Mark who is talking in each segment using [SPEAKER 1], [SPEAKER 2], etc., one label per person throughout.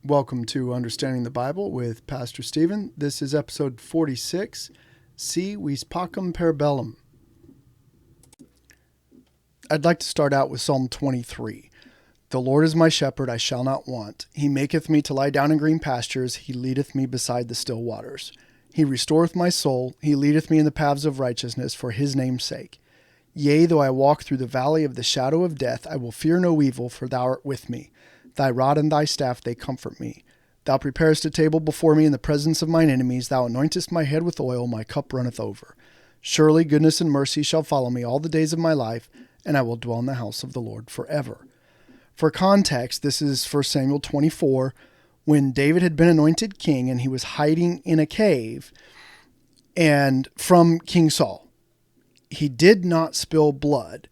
[SPEAKER 1] Welcome to Understanding the Bible with Pastor Stephen. This is episode 46, Si Vis Pacem per bellum. I'd like to start out with Psalm 23. The Lord is my shepherd, I shall not want. He maketh me to lie down in green pastures. He leadeth me beside the still waters. He restoreth my soul. He leadeth me in the paths of righteousness for his name's sake. Yea, though I walk through the valley of the shadow of death, I will fear no evil, for thou art with me. Thy rod and thy staff, they comfort me. Thou preparest a table before me in the presence of mine enemies. Thou anointest my head with oil, my cup runneth over. Surely goodness and mercy shall follow me all the days of my life, and I will dwell in the house of the Lord forever. For context, this is 1 Samuel 24, when David had been anointed king and he was hiding in a cave and from King Saul. He did not spill blood,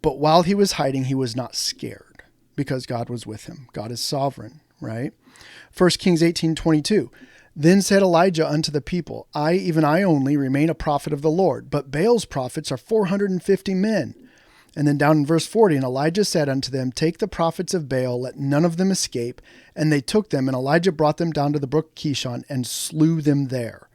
[SPEAKER 1] but while he was hiding, he was not scared because God was with him. God is sovereign, right? 1 Kings 18:22. Then said Elijah unto the people, I, even I only, remain a prophet of the Lord, but Baal's prophets are 450 men. And then down in verse 40, and Elijah said unto them, Take the prophets of Baal, let none of them escape. And they took them, and Elijah brought them down to the brook Kishon and slew them there.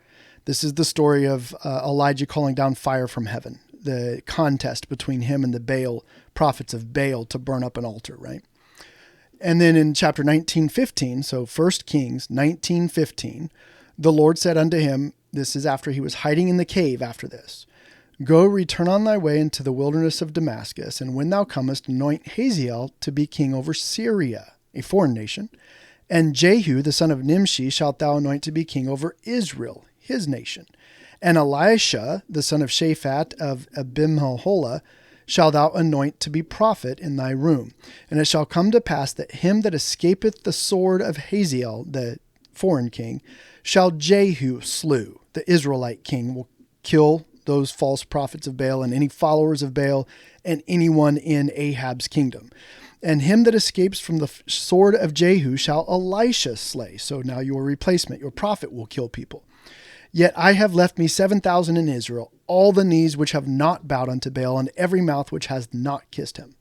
[SPEAKER 1] This is the story of Elijah calling down fire from heaven, the contest between him and the prophets of Baal to burn up an altar, right? And then in chapter 19:15, so 1 Kings 19:15, the Lord said unto him, this is after he was hiding in the cave after this, Go, return on thy way into the wilderness of Damascus, and when thou comest, anoint Hazael to be king over Syria, a foreign nation, and Jehu, the son of Nimshi, shalt thou anoint to be king over Israel, his nation. And Elisha, the son of Shaphat of Abimholah, shalt thou anoint to be prophet in thy room. And it shall come to pass that him that escapeth the sword of Hazael, the foreign king, shall Jehu slew. The Israelite king will kill those false prophets of Baal and any followers of Baal and anyone in Ahab's kingdom. And him that escapes from the sword of Jehu shall Elisha slay. So now your replacement, your prophet, will kill people. Yet I have left me 7,000 in Israel, all the knees which have not bowed unto Baal, and every mouth which has not kissed him.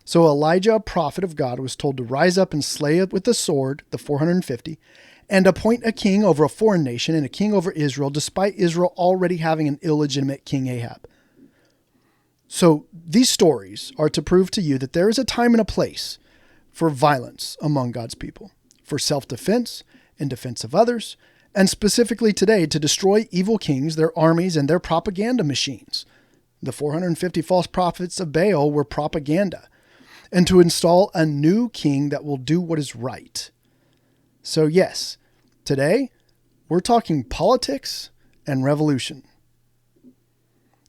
[SPEAKER 1] So Elijah, a prophet of God, was told to rise up and slay with the sword, the 450, and appoint a king over a foreign nation and a king over Israel, despite Israel already having an illegitimate King Ahab. So these stories are to prove to you that there is a time and a place for violence among God's people, for self-defense and defense of others, and specifically today to destroy evil kings, their armies, and their propaganda machines. The 450 false prophets of Baal were propaganda, and to install a new king that will do what is right. So yes, today we're talking politics and revolution.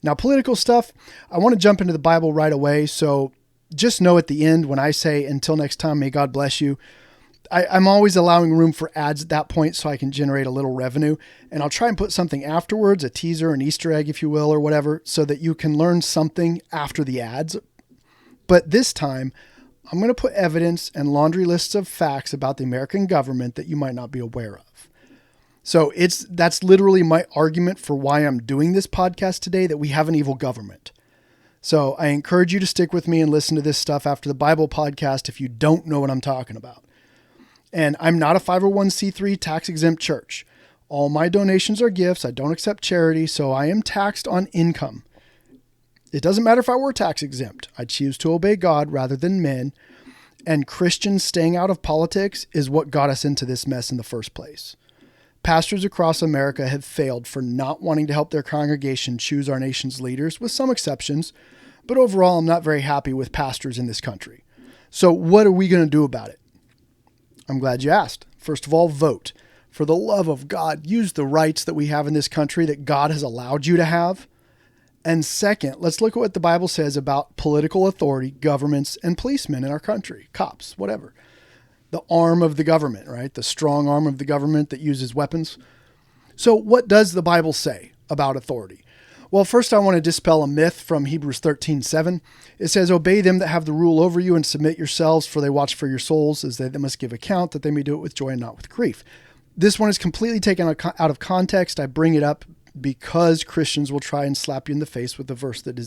[SPEAKER 1] Now, political stuff, I want to jump into the Bible right away, so just know at the end when I say, until next time, may God bless you, I'm always allowing room for ads at that point so I can generate a little revenue. And I'll try and put something afterwards, a teaser, an Easter egg, if you will, or whatever, so that you can learn something after the ads. But this time, I'm going to put evidence and laundry lists of facts about the American government that you might not be aware of. So that's literally my argument for why I'm doing this podcast today, that we have an evil government. So I encourage you to stick with me and listen to this stuff after the Bible podcast if you don't know what I'm talking about. And I'm not a 501c3 tax-exempt church. All my donations are gifts. I don't accept charity, so I am taxed on income. It doesn't matter if I were tax-exempt. I choose to obey God rather than men. And Christians staying out of politics is what got us into this mess in the first place. Pastors across America have failed for not wanting to help their congregation choose our nation's leaders, with some exceptions. But overall, I'm not very happy with pastors in this country. So what are we going to do about it? I'm glad you asked. First of all, vote. For the love of God, use the rights that we have in this country that God has allowed you to have. And second, let's look at what the Bible says about political authority, governments, and policemen in our country, cops, whatever. The arm of the government, right? The strong arm of the government that uses weapons. So what does the Bible say about authority? Well, first I want to dispel a myth from Hebrews 13:7. It says, Obey them that have the rule over you and submit yourselves, for they watch for your souls, as they must give account, that they may do it with joy and not with grief. This one is completely taken out of context. I bring it up because Christians will try and slap you in the face with a verse that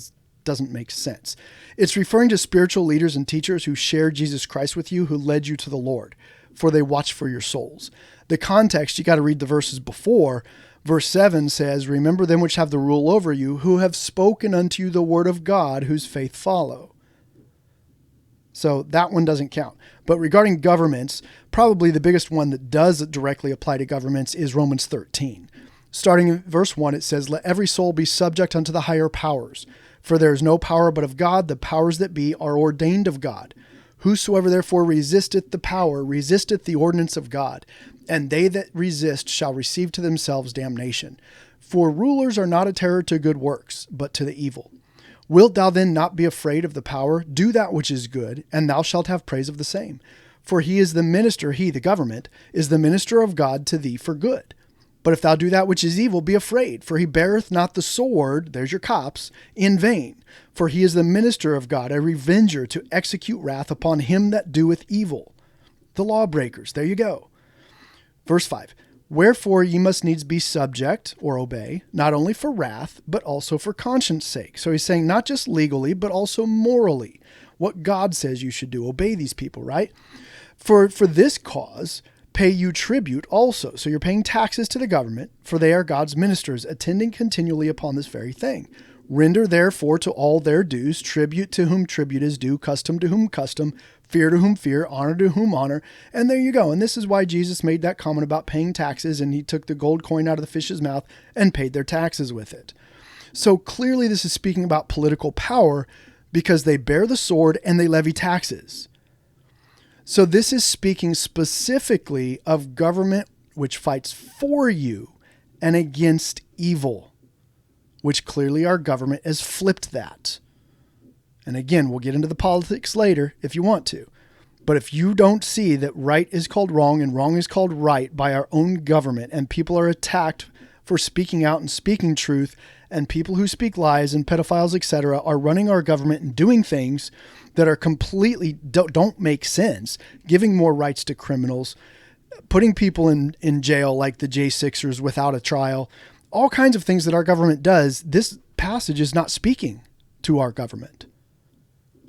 [SPEAKER 1] doesn't make sense. It's referring to spiritual leaders and teachers who shared Jesus Christ with you, who led you to the Lord. for they watch for your souls. The context, you got to read the verses before. Verse 7 says, remember them which have the rule over you, who have spoken unto you the word of God, whose faith follow. So that one doesn't count. But regarding governments, probably the biggest one that does directly apply to governments is Romans 13. Starting in verse 1, it says, let every soul be subject unto the higher powers. For there is no power but of God. The powers that be are ordained of God. Whosoever therefore resisteth the power, resisteth the ordinance of God. And they that resist shall receive to themselves damnation. For rulers are not a terror to good works, but to the evil. Wilt thou then not be afraid of the power? Do that which is good, and thou shalt have praise of the same. For he is the minister, he, the government, is the minister of God to thee for good. But if thou do that which is evil, be afraid, for he beareth not the sword, there's your cops, in vain. For he is the minister of God, a revenger to execute wrath upon him that doeth evil. The lawbreakers, there you go. Verse 5, wherefore ye must needs be subject or obey, not only for wrath, but also for conscience sake. So he's saying not just legally, but also morally. What God says you should do. Obey these people, right? For this cause, pay you tribute also. So you're paying taxes to the government, for they are God's ministers, attending continually upon this very thing. Render therefore to all their dues, tribute to whom tribute is due, custom to whom custom, fear to whom fear, honor to whom honor. And there you go. And this is why Jesus made that comment about paying taxes, and he took the gold coin out of the fish's mouth and paid their taxes with it. So clearly this is speaking about political power because they bear the sword and they levy taxes. So this is speaking specifically of government which fights for you and against evil, which clearly our government has flipped that. And again, we'll get into the politics later if you want to. But if you don't see that right is called wrong and wrong is called right by our own government, and people are attacked for speaking out and speaking truth, and people who speak lies and pedophiles, etc., are running our government and doing things that are completely don't make sense, giving more rights to criminals, putting people in jail like the J6ers without a trial, all kinds of things that our government does, this passage is not speaking to our government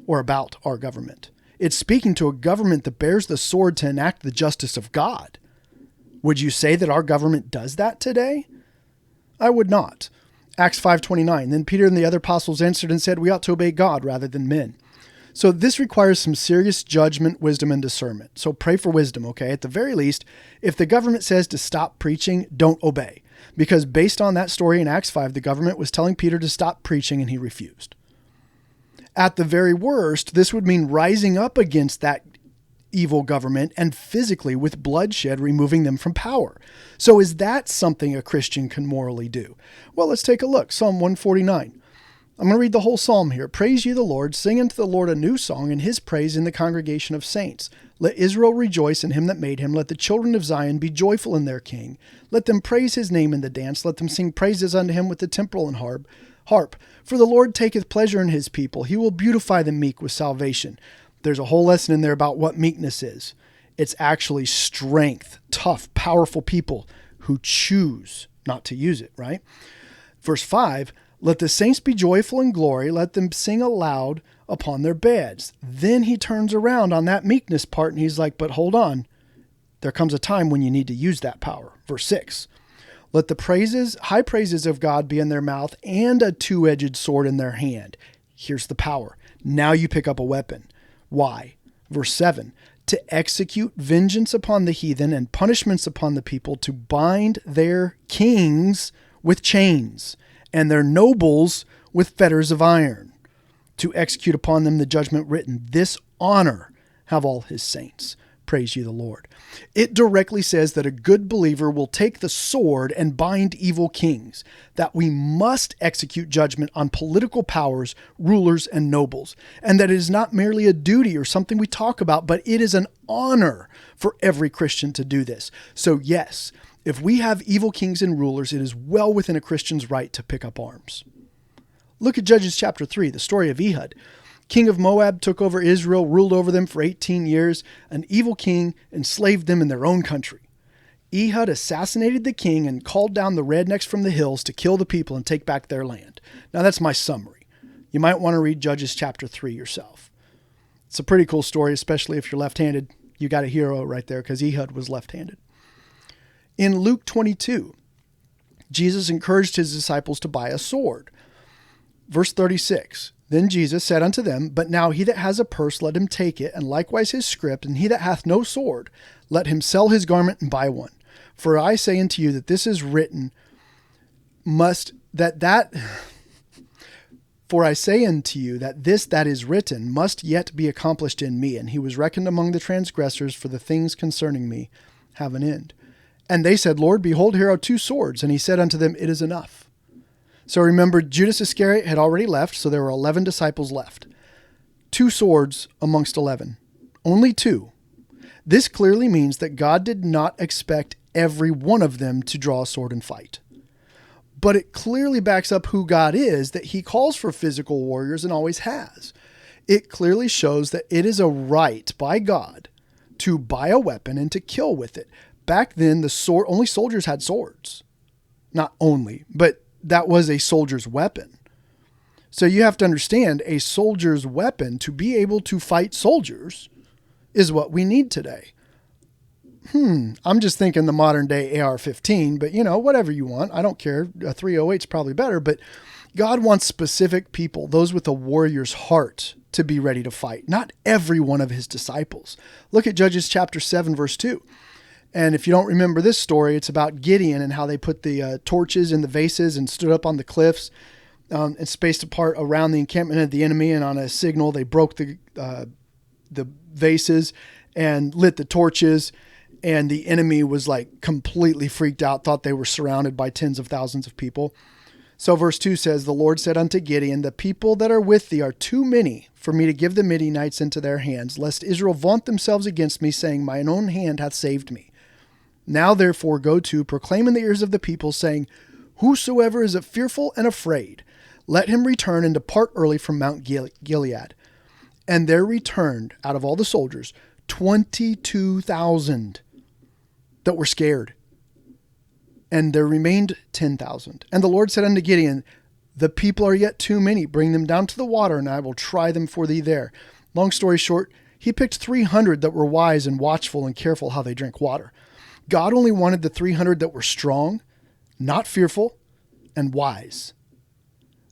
[SPEAKER 1] or about our government. It's speaking to a government that bears the sword to enact the justice of God. Would you say that our government does that today? I would not. Acts 5:29, then Peter and the other apostles answered and said, we ought to obey God rather than men. So this requires some serious judgment, wisdom, and discernment. So pray for wisdom, okay? At the very least, if the government says to stop preaching, don't obey. Because based on that story in Acts 5, the government was telling Peter to stop preaching and he refused. At the very worst, this would mean rising up against that evil government and physically with bloodshed removing them from power. So is that something a Christian can morally do? Well, let's take a look. Psalm 149. I'm going to read the whole psalm here. Praise ye the Lord, sing unto the Lord a new song, and his praise in the congregation of saints. Let Israel rejoice in him that made him. Let the children of Zion be joyful in their king. Let them praise his name in the dance. Let them sing praises unto him with the timbrel and harp. For the Lord taketh pleasure in his people. He will beautify the meek with salvation. There's a whole lesson in there about what meekness is. It's actually strength, tough, powerful people who choose not to use it, right? Verse 5, let the saints be joyful in glory. Let them sing aloud upon their beds. Then he turns around on that meekness part and he's like, but hold on. There comes a time when you need to use that power. Verse 6, let the high praises of God be in their mouth and a two-edged sword in their hand. Here's the power. Now you pick up a weapon. Why? Verse 7, to execute vengeance upon the heathen and punishments upon the people, to bind their kings with chains and their nobles with fetters of iron, to execute upon them the judgment written. This honor have all his saints. Praise ye the Lord. It directly says that a good believer will take the sword and bind evil kings, that we must execute judgment on political powers, rulers, and nobles, and that it is not merely a duty or something we talk about, but it is an honor for every Christian to do this. So yes, if we have evil kings and rulers, it is well within a Christian's right to pick up arms. Look at Judges chapter 3, the story of Ehud. King of Moab took over Israel, ruled over them for 18 years. An evil king enslaved them in their own country. Ehud assassinated the king and called down the rednecks from the hills to kill the people and take back their land. Now that's my summary. You might want to read Judges chapter 3 yourself. It's a pretty cool story, especially if you're left-handed. you got a hero right there because Ehud was left-handed. In Luke 22, Jesus encouraged his disciples to buy a sword. Verse 36, then Jesus said unto them, but now he that has a purse, let him take it, and likewise his scrip, and he that hath no sword, let him sell his garment and buy one. For I say unto you that this is written, For I say unto you that this that is written must yet be accomplished in me. And he was reckoned among the transgressors, for the things concerning me have an end. And they said, Lord, behold, here are 2 swords. And he said unto them, it is enough. So remember, Judas Iscariot had already left, so there were 11 disciples left. 2 swords amongst 11. Only 2. This clearly means that God did not expect every one of them to draw a sword and fight. But it clearly backs up who God is, that he calls for physical warriors and always has. It clearly shows that it is a right by God to buy a weapon and to kill with it. Back then, only soldiers had swords. Not only, but that was a soldier's weapon. So you have to understand, a soldier's weapon to be able to fight soldiers is what we need today. I'm just thinking the modern day AR-15, but whatever you want. I don't care. A 308 is probably better, but God wants specific people, those with a warrior's heart, to be ready to fight. Not every one of his disciples. Look at Judges chapter 7, verse 2. And if you don't remember this story, it's about Gideon and how they put the torches in the vases and stood up on the cliffs and spaced apart around the encampment of the enemy. And on a signal, they broke the vases and lit the torches. And the enemy was like completely freaked out, thought they were surrounded by tens of thousands of people. So verse 2 says, the Lord said unto Gideon, the people that are with thee are too many for me to give the Midianites into their hands, lest Israel vaunt themselves against me, saying, mine own hand hath saved me. Now therefore go to, proclaim in the ears of the people, saying, whosoever is fearful and afraid, let him return and depart early from Mount Gilead. And there returned, out of all the soldiers, 22,000 that were scared. And there remained 10,000. And the Lord said unto Gideon, the people are yet too many. Bring them down to the water, and I will try them for thee there. Long story short, he picked 300 that were wise and watchful and careful how they drank water. God only wanted the 300 that were strong, not fearful, and wise.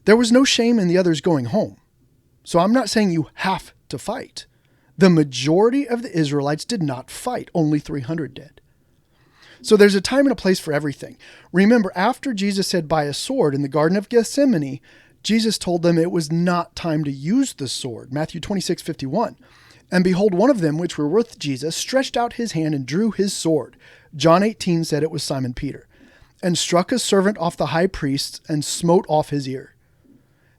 [SPEAKER 1] There was no shame in the others going home. So I'm not saying you have to fight. The majority of the Israelites did not fight. Only 300 did. So there's a time and a place for everything. Remember, after Jesus said, buy a sword in the Garden of Gethsemane, Jesus told them it was not time to use the sword. Matthew 26:51. And behold, one of them which were with Jesus stretched out his hand and drew his sword. John 18 said it was Simon Peter, and struck a servant off the high priest and smote off his ear.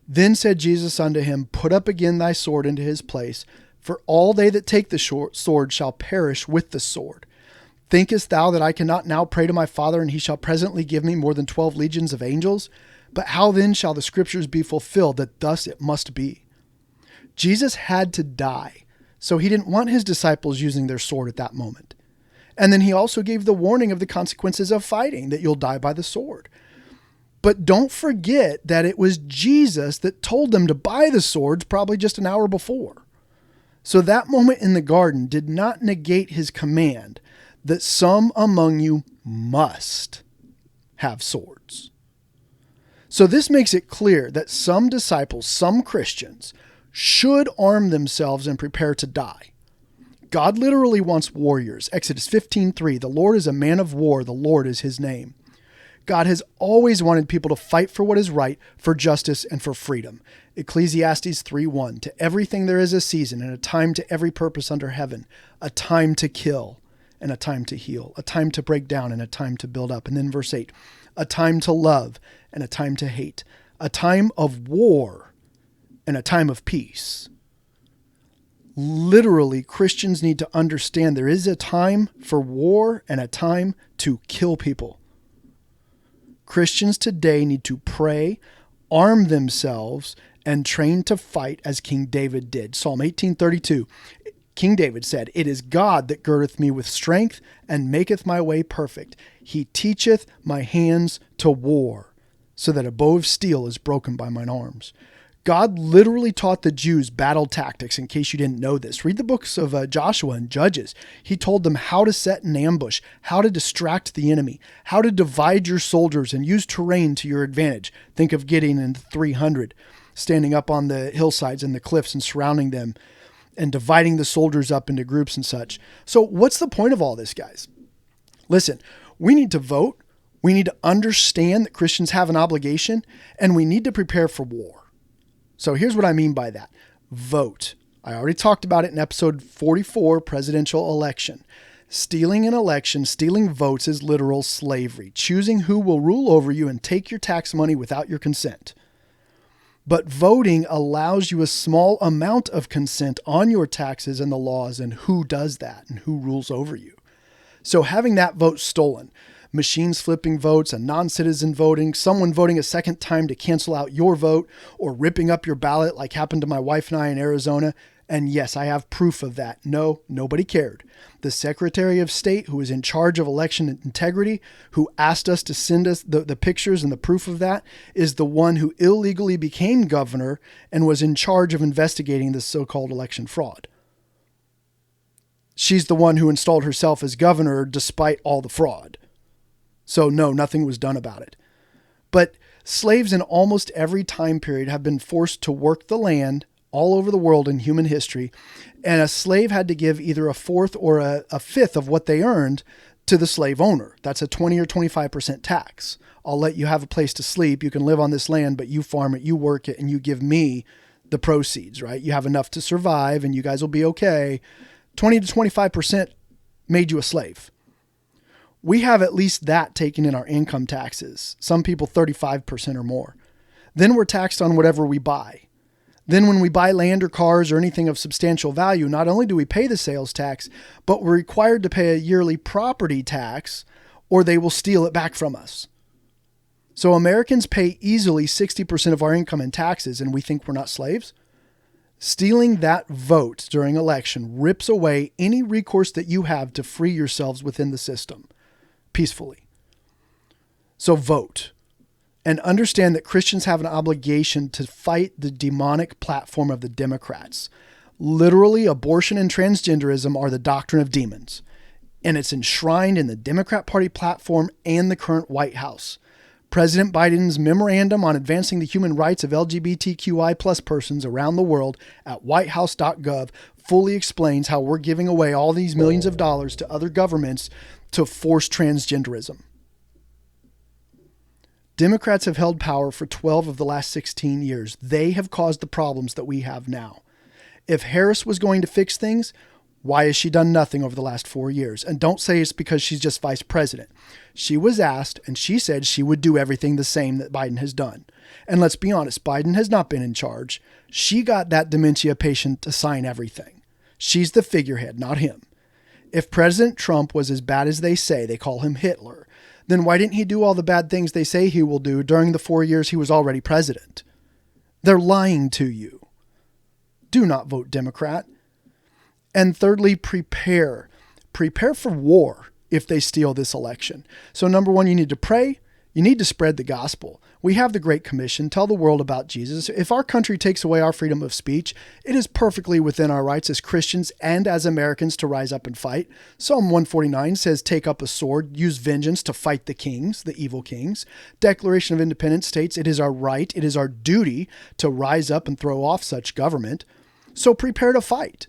[SPEAKER 1] Then said Jesus unto him, put up again thy sword into his place, for all they that take the sword shall perish with the sword. Thinkest thou that I cannot now pray to my Father, and he shall presently give me more than 12 legions of angels? But how then shall the scriptures be fulfilled, that thus it must be? Jesus had to die, so he didn't want his disciples using their sword at that moment. And then he also gave the warning of the consequences of fighting, that you'll die by the sword. But don't forget that it was Jesus that told them to buy the swords probably just an hour before. So that moment in the garden did not negate his command that some among you must have swords. So this makes it clear that some disciples, some Christians, should arm themselves and prepare to die. God literally wants warriors. Exodus 15:3, the Lord is a man of war, the Lord is his name. God has always wanted people to fight for what is right, for justice, and for freedom. Ecclesiastes 3:1, to everything there is a season, and a time to every purpose under heaven, a time to kill and a time to heal, a time to break down and a time to build up. And then verse 8, a time to love and a time to hate, a time of war and a time of peace. Literally, Christians need to understand there is a time for war and a time to kill people. Christians today need to pray, arm themselves, and train to fight as King David did. Psalm 18:32, King David said, it is God that girdeth me with strength and maketh my way perfect. He teacheth my hands to war, so that a bow of steel is broken by mine arms. God literally taught the Jews battle tactics, in case you didn't know this. Read the books of Joshua and Judges. He told them how to set an ambush, how to distract the enemy, how to divide your soldiers and use terrain to your advantage. Think of Gideon and the 300 standing up on the hillsides and the cliffs and surrounding them and dividing the soldiers up into groups and such. So what's the point of all this, guys? Listen, we need to vote. We need to understand that Christians have an obligation, and we need to prepare for war. So here's what I mean by that. Vote. I already talked about it in episode 44, presidential election. Stealing an election, stealing votes is literal slavery. Choosing who will rule over you and take your tax money without your consent. But voting allows you a small amount of consent on your taxes and the laws and who does that and who rules over you. So having that vote stolen, machines flipping votes, a non-citizen voting, someone voting a second time to cancel out your vote, or ripping up your ballot like happened to my wife and I in Arizona. And yes, I have proof of that. No, nobody cared. The Secretary of State, who was in charge of election integrity, who asked us to send us the pictures and the proof of that, is the one who illegally became governor and was in charge of investigating this so-called election fraud. She's the one who installed herself as governor despite all the fraud. So no, nothing was done about it. But slaves in almost every time period have been forced to work the land all over the world in human history, and a slave had to give either a fourth or a fifth of what they earned to the slave owner. That's a 20 or 25% tax. I'll let you have a place to sleep. You can live on this land, but you farm it, you work it, and you give me the proceeds, right? You have enough to survive and you guys will be okay. 20 to 25% made you a slave. We have at least that taken in our income taxes. Some people 35% or more. Then we're taxed on whatever we buy. Then when we buy land or cars or anything of substantial value, not only do we pay the sales tax, but we're required to pay a yearly property tax or they will steal it back from us. So Americans pay easily 60% of our income in taxes and we think we're not slaves? Stealing that vote during election rips away any recourse that you have to free yourselves within the system peacefully. So vote. And understand that Christians have an obligation to fight the demonic platform of the Democrats. Literally, abortion and transgenderism are the doctrine of demons. And it's enshrined in the Democrat Party platform and the current White House. President Biden's memorandum on advancing the human rights of LGBTQI plus persons around the world at whitehouse.gov fully explains how we're giving away all these millions of dollars to other governments to force transgenderism. Democrats have held power for 12 of the last 16 years. They have caused the problems that we have now. If Harris was going to fix things, why has she done nothing over the last 4 years? And don't say it's because she's just vice president. She was asked, and she said she would do everything the same that Biden has done. And let's be honest, Biden has not been in charge. She got that dementia patient to sign everything. She's the figurehead, not him. If President Trump was as bad as they say, they call him Hitler, then why didn't he do all the bad things they say he will do during the 4 years he was already president? They're lying to you. Do not vote Democrat. And thirdly, prepare. Prepare for war if they steal this election. So number one, you need to pray. You need to spread the gospel. We have the Great Commission. Tell the world about Jesus. If our country takes away our freedom of speech, it is perfectly within our rights as Christians and as Americans to rise up and fight. Psalm 149 says, take up a sword, use vengeance to fight the kings, the evil kings. Declaration of Independence states it is our right, it is our duty to rise up and throw off such government. So prepare to fight.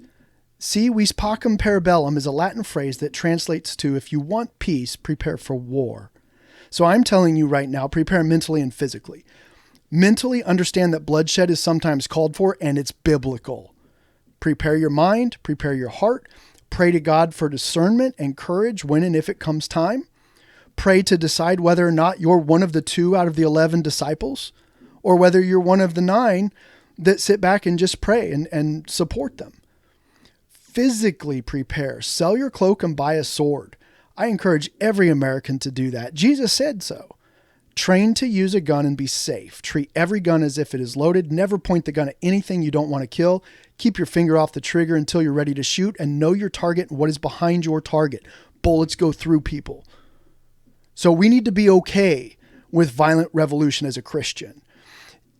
[SPEAKER 1] Si vis pacem per bellum is a Latin phrase that translates to, if you want peace, prepare for war. So I'm telling you right now, prepare mentally and physically. Mentally understand that bloodshed is sometimes called for and it's biblical. Prepare your mind, prepare your heart, pray to God for discernment and courage when and if it comes time. Pray to decide whether or not you're one of the 2 out of the 11 disciples or whether you're one of the 9 that sit back and just pray and support them. Physically prepare. Sell your cloak and buy a sword. I encourage every American to do that. Jesus said so. Train to use a gun and be safe. Treat every gun as if it is loaded. Never point the gun at anything you don't want to kill. Keep your finger off the trigger until you're ready to shoot and know your target and what is behind your target. Bullets go through people. So we need to be okay with violent revolution as a Christian.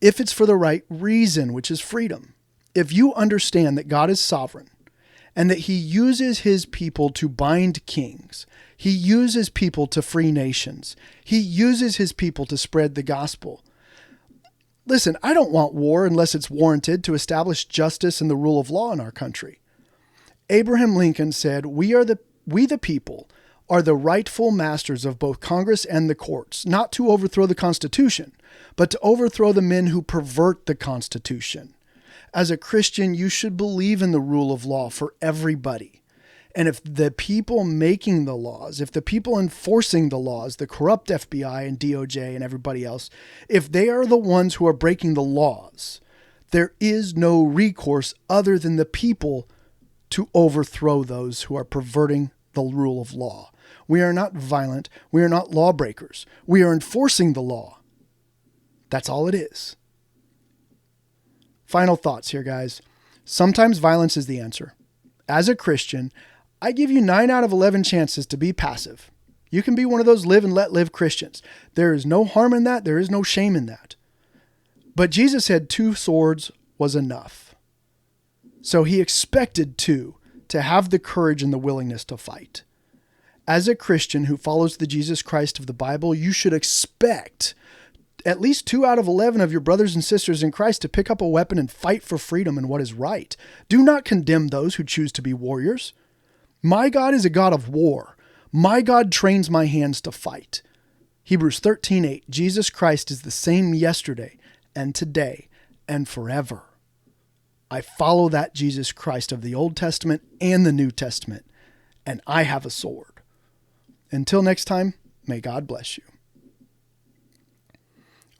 [SPEAKER 1] if it's for the right reason, which is freedom. If you understand that God is sovereign and that he uses his people to bind kings, he uses people to free nations, he uses his people to spread the gospel. Listen, I don't want war unless it's warranted to establish justice and the rule of law in our country. Abraham Lincoln said, we the people are the rightful masters of both Congress and the courts, not to overthrow the Constitution, but to overthrow the men who pervert the Constitution. As a Christian, you should believe in the rule of law for everybody. And if the people making the laws, if the people enforcing the laws, the corrupt FBI and DOJ and everybody else, if they are the ones who are breaking the laws, there is no recourse other than the people to overthrow those who are perverting the rule of law. We are not violent. We are not lawbreakers. We are enforcing the law. That's all it is. Final thoughts here, guys. Sometimes violence is the answer. As a Christian, I give you 9 out of 11 chances to be passive. You can be one of those live and let live Christians. There is no harm in that. There is no shame in that. But Jesus said 2 swords was enough. So he expected to have the courage and the willingness to fight. As a Christian who follows the Jesus Christ of the Bible, you should expect at least 2 out of 11 of your brothers and sisters in Christ to pick up a weapon and fight for freedom and what is right. Do not condemn those who choose to be warriors. My God is a God of war. My God trains my hands to fight. Hebrews 13:8, Jesus Christ is the same yesterday and today and forever. I follow that Jesus Christ of the Old Testament and the New Testament, and I have a sword. Until next time, may God bless you.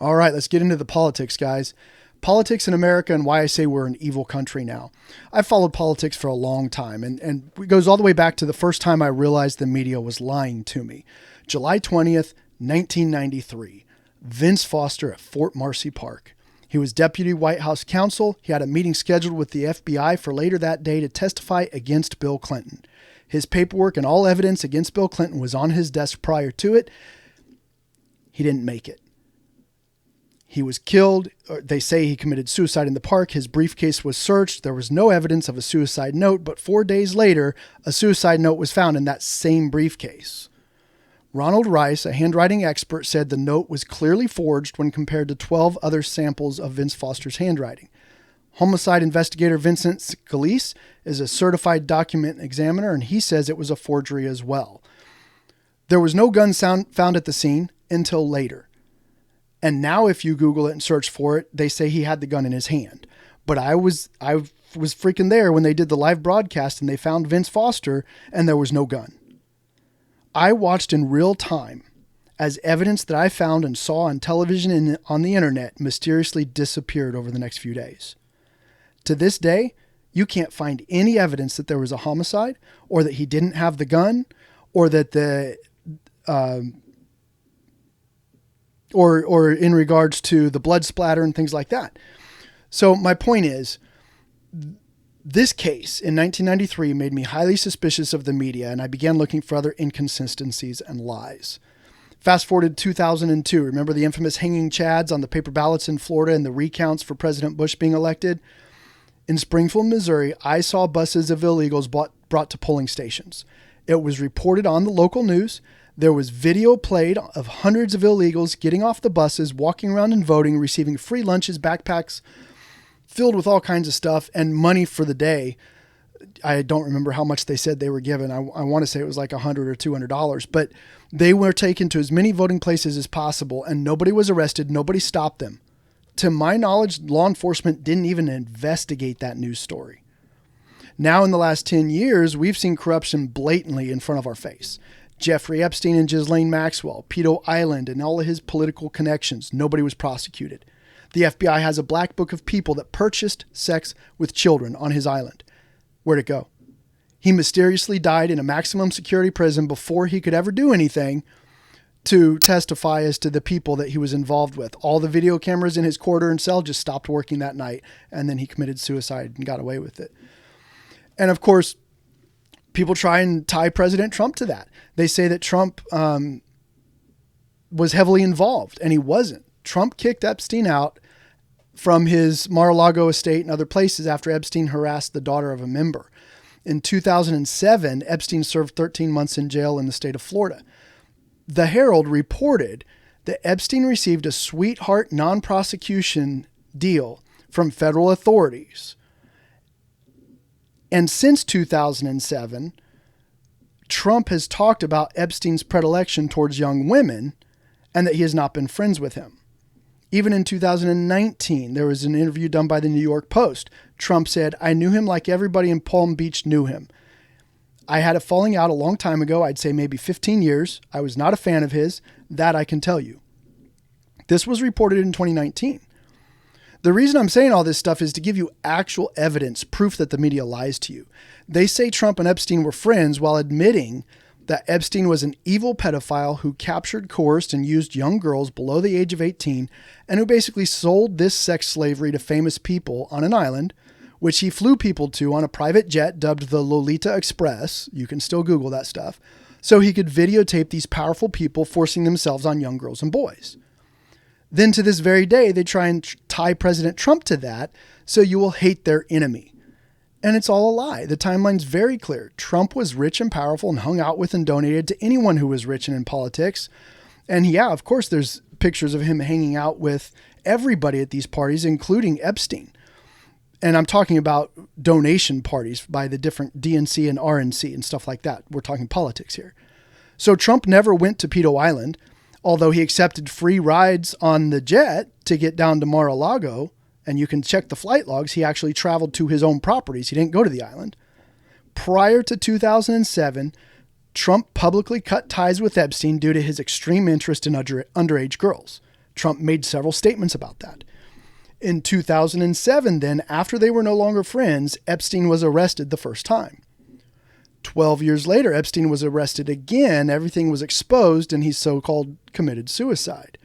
[SPEAKER 1] All right, let's get into the politics, guys. Politics in America and why I say we're an evil country now. I've followed politics for a long time, and it goes all the way back to the first time I realized the media was lying to me. July 20th, 1993, Vince Foster at Fort Marcy Park. He was Deputy White House Counsel. He had a meeting scheduled with the FBI for later that day to testify against Bill Clinton. His paperwork and all evidence against Bill Clinton was on his desk prior to it. He didn't make it. He was killed. They say he committed suicide in the park. His briefcase was searched. There was no evidence of a suicide note, but 4 days later, a suicide note was found in that same briefcase. Ronald Rice, a handwriting expert, said the note was clearly forged when compared to 12 other samples of Vince Foster's handwriting. Homicide investigator Vincent Scalise is a certified document examiner, and he says it was a forgery as well. There was no gun found at the scene until later. And now if you Google it and search for it, they say he had the gun in his hand. But I was freaking there when they did the live broadcast and they found Vince Foster and there was no gun. I watched in real time as evidence that I found and saw on television and on the internet mysteriously disappeared over the next few days. To this day, you can't find any evidence that there was a homicide or that he didn't have the gun or that or in regards to the blood splatter and things like that. So my point is, this case in 1993 made me highly suspicious of the media, and I began looking for other inconsistencies and lies. Fast forward to 2002. Remember the infamous hanging chads on the paper ballots in Florida and the recounts for President Bush being elected? In Springfield, Missouri, I saw buses of illegals brought to polling stations. It was reported on the local news. There was video played of hundreds of illegals getting off the buses, walking around and voting, receiving free lunches, backpacks filled with all kinds of stuff, and money for the day. I don't remember how much they said they were given. I want to say it was like $100 or $200, but they were taken to as many voting places as possible, and nobody was arrested. Nobody stopped them. To my knowledge, law enforcement didn't even investigate that news story. Now, in the last 10 years, we've seen corruption blatantly in front of our face. Jeffrey Epstein and Ghislaine Maxwell, Pedo Island, and all of his political connections. Nobody was prosecuted. The FBI has a black book of people that purchased sex with children on his island. Where'd it go? He mysteriously died in a maximum security prison before he could ever do anything to testify as to the people that he was involved with. All the video cameras in his quarter and cell just stopped working that night, and then he committed suicide and got away with it. And of course, people try and tie President Trump to that. They say that Trump was heavily involved, and he wasn't. Trump kicked Epstein out from his Mar-a-Lago estate and other places after Epstein harassed the daughter of a member. In 2007, Epstein served 13 months in jail in the state of Florida. The Herald reported that Epstein received a sweetheart non-prosecution deal from federal authorities. And since 2007, Trump has talked about Epstein's predilection towards young women and that he has not been friends with him. Even in 2019, there was an interview done by the New York Post. Trump said, "I knew him like everybody in Palm Beach knew him. I had a falling out a long time ago. I'd say maybe 15 years. I was not a fan of his. That I can tell you." This was reported in 2019. The reason I'm saying all this stuff is to give you actual evidence, proof that the media lies to you. They say Trump and Epstein were friends while admitting that Epstein was an evil pedophile who captured, coerced, and used young girls below the age of 18 and who basically sold this sex slavery to famous people on an island, which he flew people to on a private jet dubbed the Lolita Express. You can still Google that stuff. So he could videotape these powerful people forcing themselves on young girls and boys. Then to this very day, they try and tie President Trump to that, so you will hate their enemy. And it's all a lie. The timeline's very clear. Trump was rich and powerful and hung out with and donated to anyone who was rich and in politics. And yeah, of course, there's pictures of him hanging out with everybody at these parties, including Epstein. And I'm talking about donation parties by the different DNC and RNC and stuff like that. We're talking politics here. So Trump never went to Pedo Island, although he accepted free rides on the jet to get down to Mar-a-Lago. And you can check the flight logs. He actually traveled to his own properties. He didn't go to the island. Prior to 2007, Trump publicly cut ties with Epstein due to his extreme interest in underage girls. Trump made several statements about that. In 2007, then, after they were no longer friends, Epstein was arrested the first time. 12 years later, Epstein was arrested again. Everything was exposed, and he so-called committed suicide.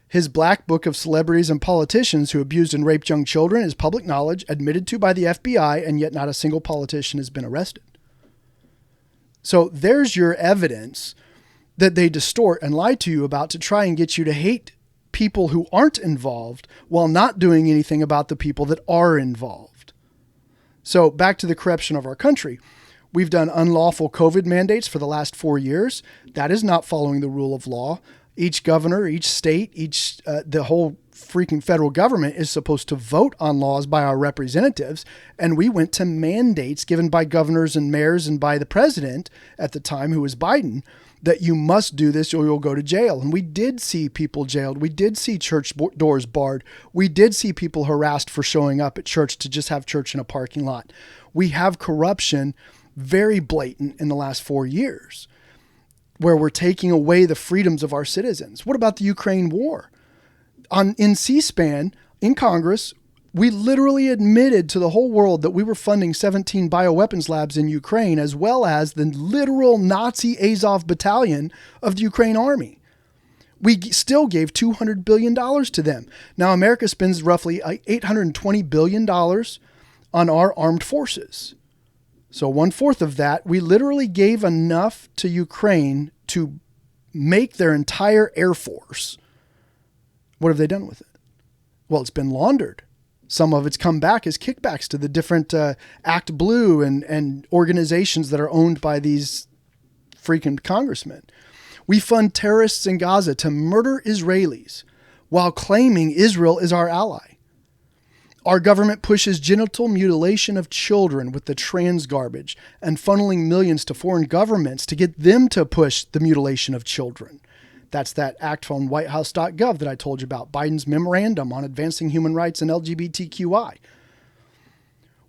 [SPEAKER 1] His black book of celebrities and politicians who abused and raped young children is public knowledge, admitted to by the FBI, and yet not a single politician has been arrested. So there's your evidence that they distort and lie to you about to try and get you to hate people who aren't involved while not doing anything about the people that are involved. So back to the corruption of our country. We've done unlawful COVID mandates for the last 4 years. That is not following the rule of law. Each governor, each state, the whole freaking federal government is supposed to vote on laws by our representatives. And we went to mandates given by governors and mayors and by the president at the time, who was Biden, that you must do this or you'll go to jail. And we did see people jailed. We did see church doors barred. We did see people harassed for showing up at church to just have church in a parking lot. We have corruption very blatant in the last 4 years, where we're taking away the freedoms of our citizens. What about the Ukraine war? In C-SPAN, in Congress, we literally admitted to the whole world that we were funding 17 bioweapons labs in Ukraine, as well as the literal Nazi Azov battalion of the Ukraine army. We still gave $200 billion to them. Now, America spends roughly $820 billion on our armed forces. So 1/4 of that, we literally gave enough to Ukraine to make their entire air force. What have they done with it? Well, it's been laundered. Some of it's come back as kickbacks to the different Act Blue and organizations that are owned by these freaking congressmen. We fund terrorists in Gaza to murder Israelis while claiming Israel is our ally. Our government pushes genital mutilation of children with the trans garbage and funneling millions to foreign governments to get them to push the mutilation of children. That's that act on whitehouse.gov that I told you about, Biden's memorandum on advancing human rights and LGBTQI.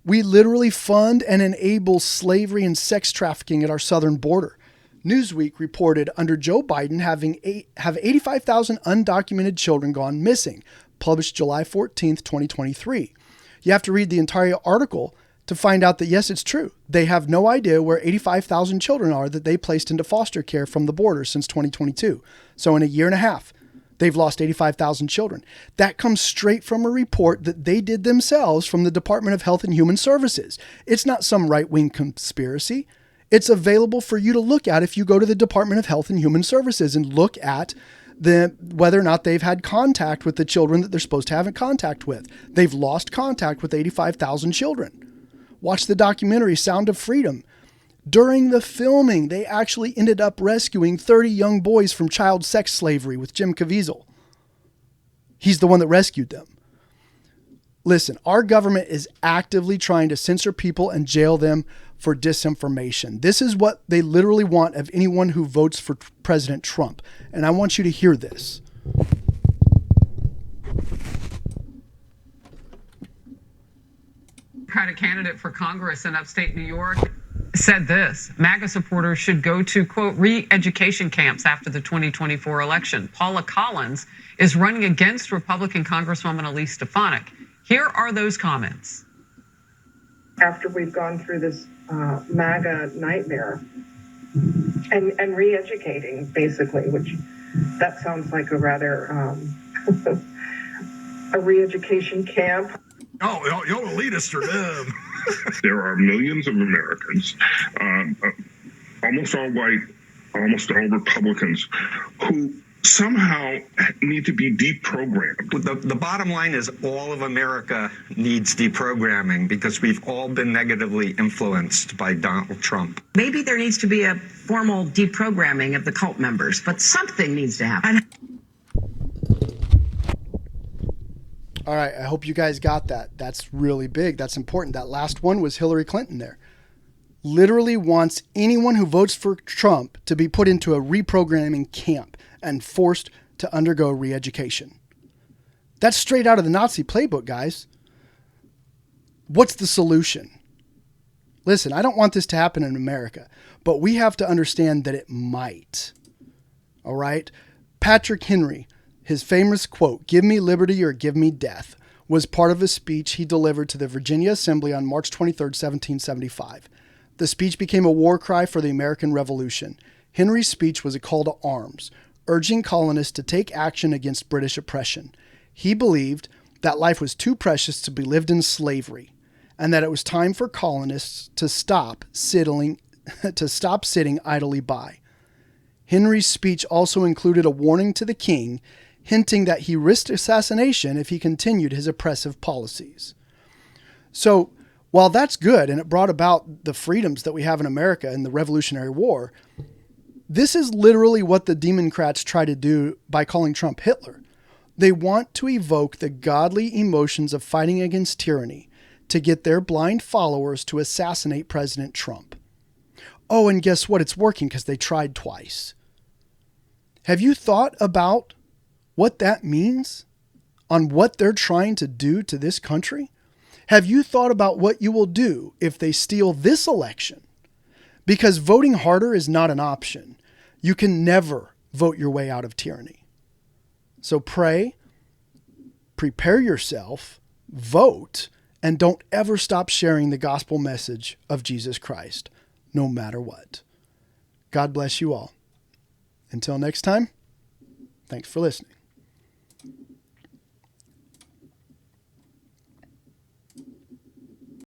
[SPEAKER 1] We literally fund and enable slavery and sex trafficking at our southern border. Newsweek reported under Joe Biden have 85,000 undocumented children gone missing, published July 14th, 2023. You have to read the entire article to find out that, yes, it's true. They have no idea where 85,000 children are that they placed into foster care from the border since 2022. So in a year and a half, they've lost 85,000 children. That comes straight from a report that they did themselves from the Department of Health and Human Services. It's not some right-wing conspiracy. It's available for you to look at if you go to the Department of Health and Human Services and look at whether or not they've had contact with the children that they're supposed to have contact with. They've lost contact with 85,000 children. Watch the documentary Sound of Freedom. During the filming, they actually ended up rescuing 30 young boys from child sex slavery with Jim Caviezel. He's the one that rescued them. Listen, our government is actively trying to censor people and jail them for disinformation. This is what they literally want of anyone who votes for President Trump. And I want you to hear this.
[SPEAKER 2] Democratic candidate for Congress in upstate New York said this: MAGA supporters should go to, quote, re-education camps after the 2024 election. Paula Collins is running against Republican Congresswoman Elise Stefanik. Here are those comments.
[SPEAKER 3] After we've gone through this MAGA nightmare and re-educating, basically, which that sounds like a rather a re-education camp.
[SPEAKER 4] Oh, you're elitist for them. There are millions of Americans, almost all white, almost all Republicans, who somehow need to be deprogrammed.
[SPEAKER 5] The bottom line is all of America needs deprogramming because we've all been negatively influenced by Donald Trump.
[SPEAKER 6] Maybe there needs to be a formal deprogramming of the cult members, but something needs to happen.
[SPEAKER 1] All right, I hope you guys got that. That's really big. That's important. That last one was Hillary Clinton there. Literally wants anyone who votes for Trump to be put into a reprogramming camp and forced to undergo re-education. That's straight out of the Nazi playbook, guys. What's the solution? Listen, I don't want this to happen in America, but we have to understand that it might. All right? Patrick Henry, his famous quote, "Give me liberty or give me death," was part of a speech he delivered to the Virginia Assembly on March 23, 1775. The speech became a war cry for the American Revolution. Henry's speech was a call to arms, urging colonists to take action against British oppression. He believed that life was too precious to be lived in slavery, and that it was time for colonists to stop sitting idly by. Henry's speech also included a warning to the king, hinting that he risked assassination if he continued his oppressive policies. So, while that's good and it brought about the freedoms that we have in America in the Revolutionary War, this is literally what the Democrats try to do by calling Trump Hitler. They want to evoke the godly emotions of fighting against tyranny to get their blind followers to assassinate President Trump. Oh, and guess what? It's working because they tried twice. Have you thought about what that means on what they're trying to do to this country? Have you thought about what you will do if they steal this election? Because voting harder is not an option. You can never vote your way out of tyranny. So pray, prepare yourself, vote, and don't ever stop sharing the gospel message of Jesus Christ, no matter what. God bless you all. Until next time, thanks for listening.